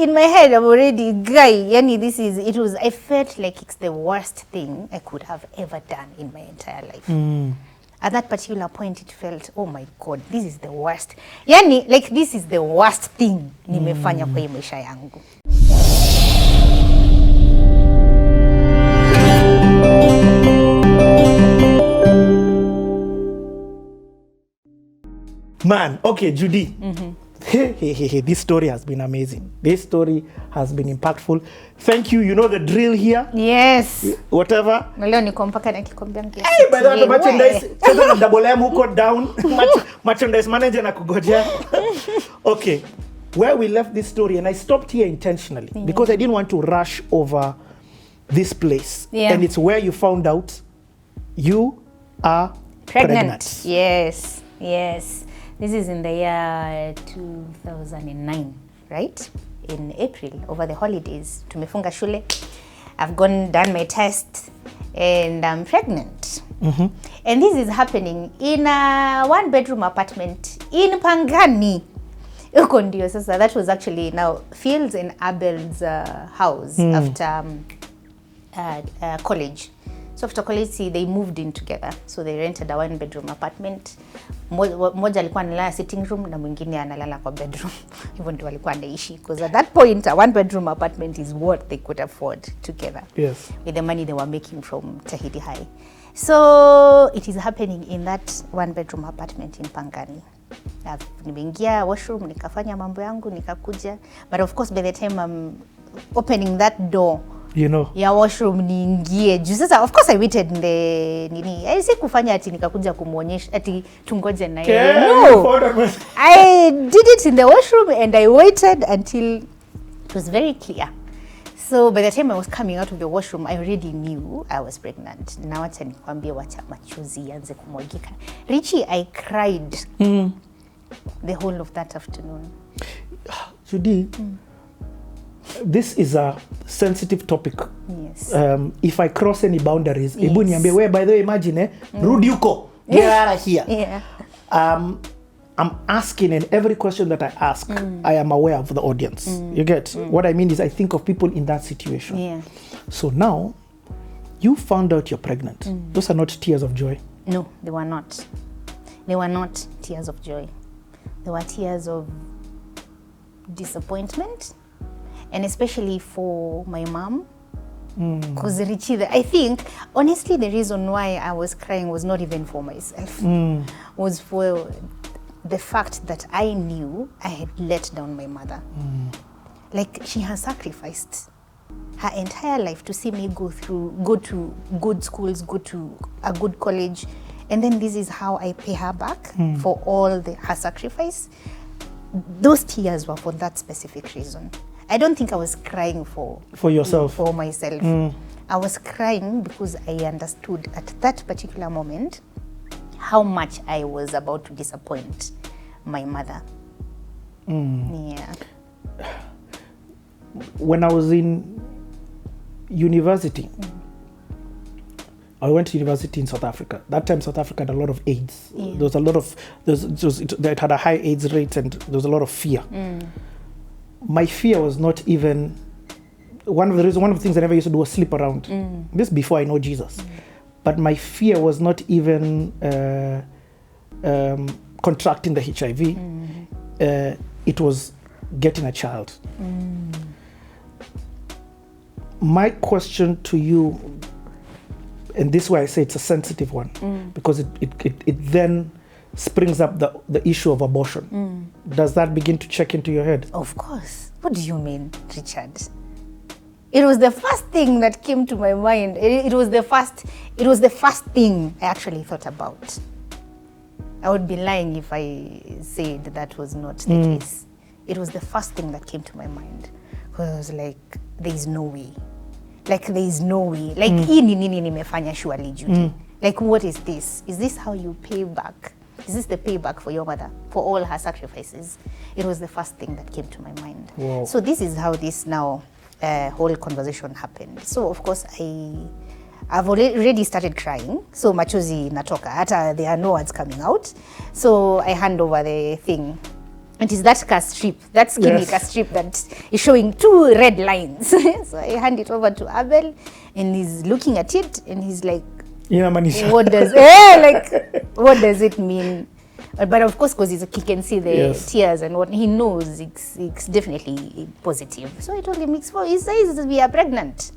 in my head, I'm already, guy, yani I felt like it's the worst thing I could have ever done in my entire life. At that particular point, it felt, oh my God, this is the worst. Yani, like, this is the worst thing nimefanya kwa hii maisha yangu. Man, okay, Judy. This story has been amazing. This story has been impactful. Thank you. You know the drill here. Yes. Whatever. Leo niko mpaka nakikwambia mkiasi. Hey, by the way, merchandise. Sasa na double M huko down. Merchandise manager na kugoja. Okay. Where we left this story, and I stopped here intentionally because I didn't want to rush over this place. Yeah. And it's where you found out you are pregnant. Yes. Yes. This is in the year 2009, right? In April, over the holidays. Tumefunga shule. I've done my test, and I'm pregnant. And this is happening in a one-bedroom apartment in Pangani. That was actually now Fields and Abel's house after college. So after college, they moved in together. So they rented a one-bedroom apartment. Moja alikuwa analala sitting room na mwingine analala kwa bedroom. Hivyo ndio walikuwa wanaishi. Because at that point, a one-bedroom apartment is what they could afford together. Yes. With the money they were making from Tahiti High. So it is happening in that one-bedroom apartment in Pangani. Nimeingia washroom, nikafanya mambo yangu, nikakuja. But of course, by the time I'm opening that door, you know, ya washroom niingie juu sasa, of course I waited in the nini, si kufanya ati nikakuja kumuonyesha ati tungoje na yeye. No, I did it in the washroom and I waited until it was very clear. So by the time I was coming out of the washroom, I already knew I was pregnant. Na wacha nikwambie, wacha machozi yanze kumwagika. Richie, I cried the whole of that afternoon. Judy, this is a sensitive topic. Yes. If I cross any boundaries, ebu niambie, where, by the way, imagine, rudi huko, get out of here. Yeah. I'm asking, and every question that I ask, I am aware of the audience. You get? What I mean is I think of people in that situation. Yeah. So now, you found out you're pregnant. Those are not tears of joy. No, they were not. They were not tears of joy. They were tears of disappointment. And especially for my mom. Because Richie, I think, honestly, the reason why I was crying was not even for myself. Was for the fact that I knew I had let down my mother. Like, she has sacrificed her entire life to see me go to good schools, go to a good college. And then this is how I pay her back for all her sacrifice. Those tears were for that specific reason. I don't think I was crying for yourself, for myself. I was crying because I understood at that particular moment how much I was about to disappoint my mother. Yeah. When I was in university, I went to university in South Africa. That time, South Africa had a lot of AIDS. There was a lot of, it had a high AIDS rate, and there was a lot of fear. My fear was not even, one of the things I never used to do was sleep around. This before I know Jesus. But my fear was not even contracting the HIV. It was getting a child. My question to you, and this is why I say it's a sensitive one, because it then springs up the issue of abortion. Does that begin to check into your head? Of course. What do you mean, Richard? It was the first thing that came to my mind. It was the first thing I actually thought about. I would be lying if I said that was not the case. It was the first thing that came to my mind. Because I was like, there is no way. Like, there is no way. Like, ini nini nimefanya surely, Judy. Like, what is this? Is this how you pay back? Is this the payback for your mother, for all her sacrifices? It was the first thing that came to my mind. Wow. So this is how this now whole conversation happened. So of course I've already started crying. So machozi natoka, hata there are no words coming out. So I hand over the thing And it's that car strip, that skinny car strip that is showing 2 red lines. So I hand it over to Abel, and he's looking at it, and he's like, what does what does it mean? But of course, because he can see the tears and what he knows, it's definitely positive. So I told him, he says we are pregnant.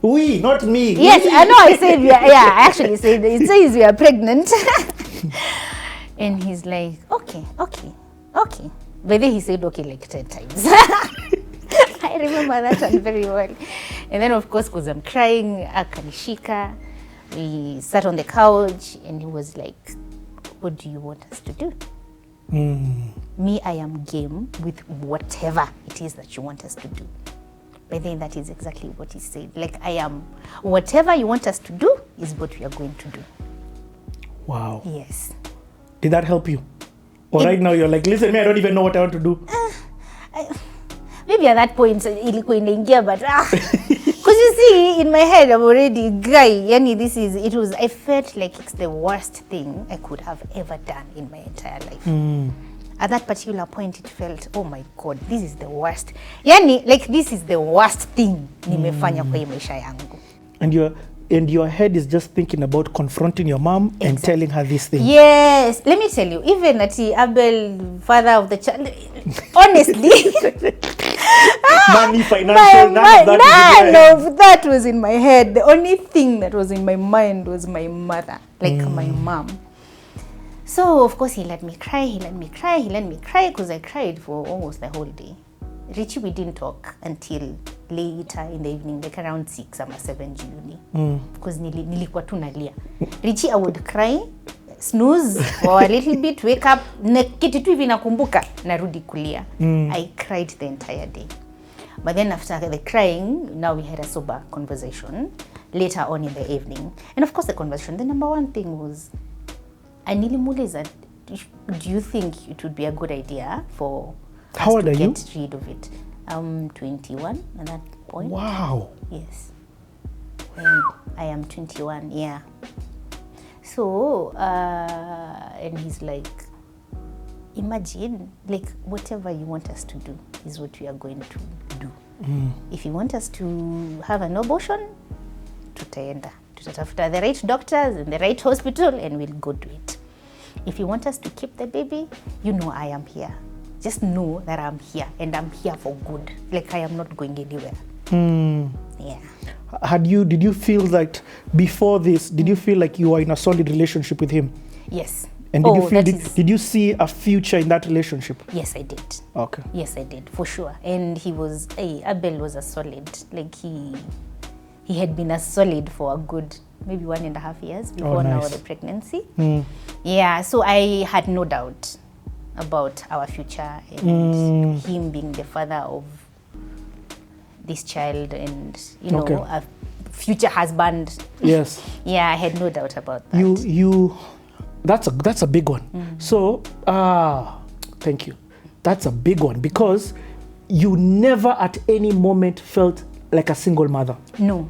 We, not me. Yes, I know. I said I actually said it says we are pregnant. And he's like, okay. But then he said okay like 10 times. I remember that one very well. And then of course, because I'm crying, akanishika, we sat on the couch, and he was like, what do you want us to do? Me, I am game with whatever it is that you want us to do. But then that is exactly what he said. Like, I am, whatever you want us to do is what we are going to do. Wow. Yes. Did that help you? Or right now you're like, listen, I don't even know what I want to do. Maybe at that point, ilikuwa inaingia, but because you see, in my head, I'm already guy. I felt like it's the worst thing I could have ever done in my entire life. At that particular point, it felt, oh my God, this is the worst. This is the worst thing nimefanya kwa hii maisha yangu. And your head is just thinking about confronting your mom and telling her this thing. Yes. Let me tell you, even at Abel, father of the child, honestly, money, financial, none of that was in my head. The only thing that was in my mind was my mother, my mom. So, of course, he let me cry, because I cried for almost the whole day. Richie, we didn't talk until later in the evening, like around 6 or 7 jioni. Because nilikuwa tu nalia. Richie, I would cry, snooze for a little bit, wake up, kitu tu hivi nakumbuka, narudi kulia. I cried the entire day. But then after the crying, now we had a sober conversation later on in the evening. And of course, the conversation, the number one thing was, nilimuuliza, do you think it would be a good idea for How old are you? Get rid of it? I'm 21 at that point. Wow. Yes. And I am 21, yeah. So, and he's like, imagine, whatever you want us to do is what we are going to do. If you want us to have an abortion, tutaenda. Tutatafuta the right doctors and the right hospital, and we'll go do it. If you want us to keep the baby, I am here. Just know that I'm here, and I'm here for good. I am not going anywhere. Yeah. Did you feel that before this, did you feel like you were in a solid relationship with him? Yes. And did you see a future in that relationship? Yes, I did. Okay. Yes, I did, for sure. And Abel was a solid. He had been a solid for a good, maybe 1.5 years before now the pregnancy. Yeah, so I had no doubt about our future and him being the father of this child and, a future husband. Yes. Yeah, I had no doubt about that. That's a big one. So, thank you. That's a big one because you never at any moment felt like a single mother. No.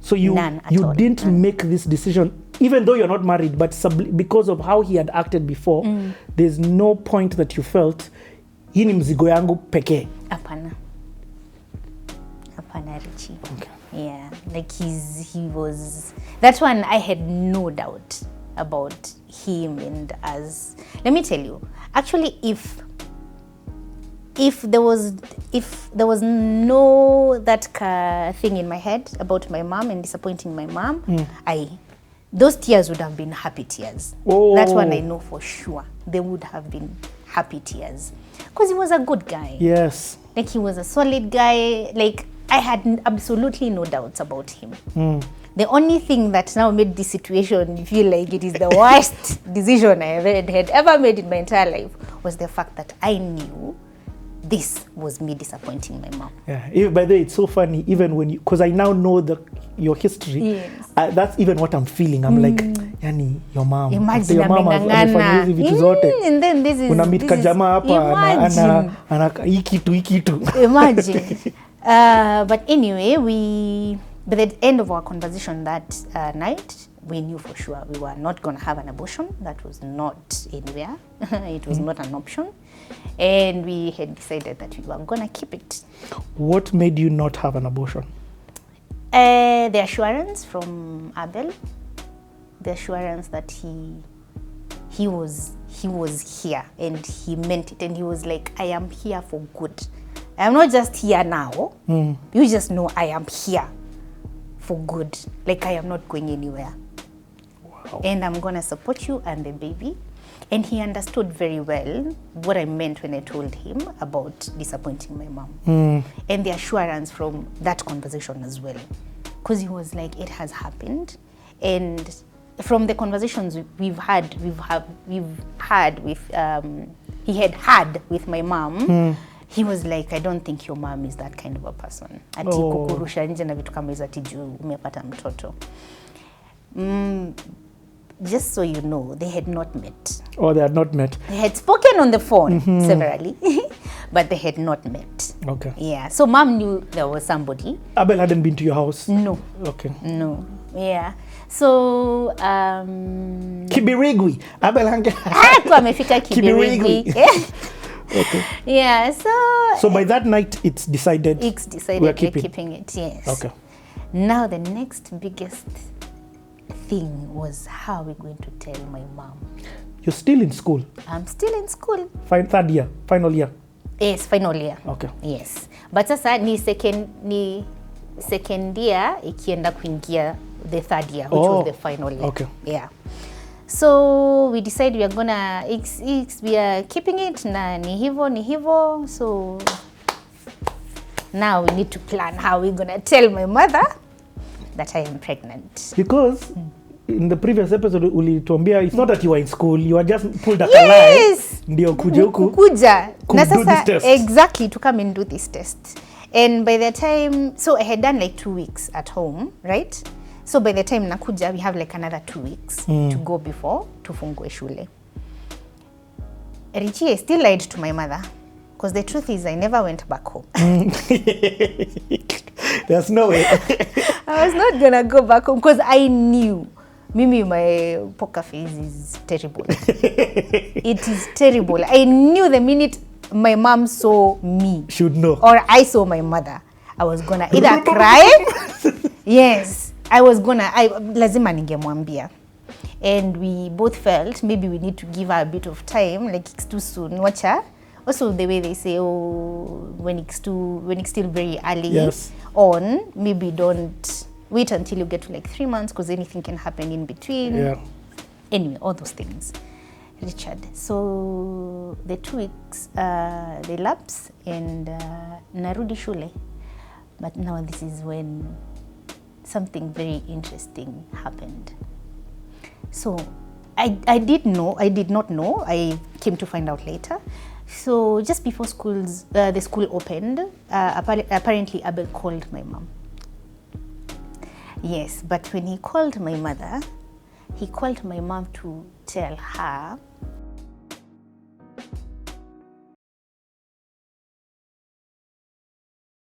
So you didn't make this decision, even though you're not married, but because of how he had acted before, there's no point that you felt, hii ni mzigo yangu pekee. Hapana, Richie. Okay. Yeah, he was, that one I had no doubt about him and us. Let me tell you, actually, if there was no that thing in my head about my mom and disappointing my mom, those tears would have been happy tears. Oh. That one I know for sure. They would have been happy tears. Because he was a good guy. Yes. He was a solid guy. I had absolutely no doubts about him. The only thing that now made this situation feel like it is the worst decision I had ever made in my entire life was the fact that I knew this was me disappointing my mom. Yeah. By the way, it's so funny, even when you, because I now know your history. Yes. That's even what I'm feeling. I'm like, yani, your mom. Imagine your mom amefanya hizi vitu zote. And then this is unamit kajama hapa ana hiki tu. Imagine. But anyway, But at the end of our conversation that night, we knew for sure we were not going to have an abortion. That was not anywhere. It was not an option. And we had decided that we were going to keep it. What made you not have an abortion? The assurance from Abel, the assurance that he was here and he meant it, and he was like, I am here for good. I'm not just here now. You just know I am here for good. Like, I am not going anywhere. Wow. And I'm going to support you and the baby. And he understood very well what I meant when I told him about disappointing my mom. And the assurance from that conversation as well. Because he was like, it has happened. And from the conversations he had with my mom, he was like, I don't think your mom is that kind of a person. Ati kukurusha nje na vitu kama hizo ati juu umepata mtoto. Just so you know, they had not met. Oh, they had not met. They had spoken on the phone severally, but they had not met. Okay. Yeah. So mom knew there was somebody. Abel hadn't been to your house? No. Okay. No. Yeah. So Kibirigwi. Abel amefika Kibirigwi. Okay. Yeah. So by that night, it's decided. We're keeping it. Yes. Okay. Now the next biggest thing was, how are we going to tell my mom? You're still in school? I'm still in school. Third year, final year? Yes, final year. Okay. Yes. But sasa ni second year ikienda kuingia the third year, which was the final year. Okay. Yeah. So we decided we are gonna we are keeping it na ni hivo. So now we need to plan how we're gonna tell my mother that I am pregnant. Because in the previous episode ulituambia it's not that you were in school, you were just pulled at yes! a line. Ndio kuja. Na do this sasa test. exactly to come and do this test. And by the time, so I had done like 2 weeks at home, right? So by the time nakuja, we have like another 2 weeks to go before tufungue shule. Richie, I still lied to my mother. Because the truth is, I never went back home. There's no way. I was not going to go back home because I knew. Mimi, my poker face is terrible. It is terrible. I knew the minute my mom saw me. Should know. Or I saw my mother, I was going to either cry. Yes. I was going to, lazima ningemwambia. And we both felt maybe we need to give her a bit of time. Like, it's too soon. Watch her. Also, the way they say, when it's still very early on, maybe don't wait until you get to like 3 months because anything can happen in between. Yeah. Anyway, all those things. Richard. So the 2 weeks, they lapse and narudi shule. But now this is when something very interesting happened. So I did not know. I came to find out later. So just before the school opened, apparently Abel called my mom. Yes, but when he called my mother, he called my mom to tell her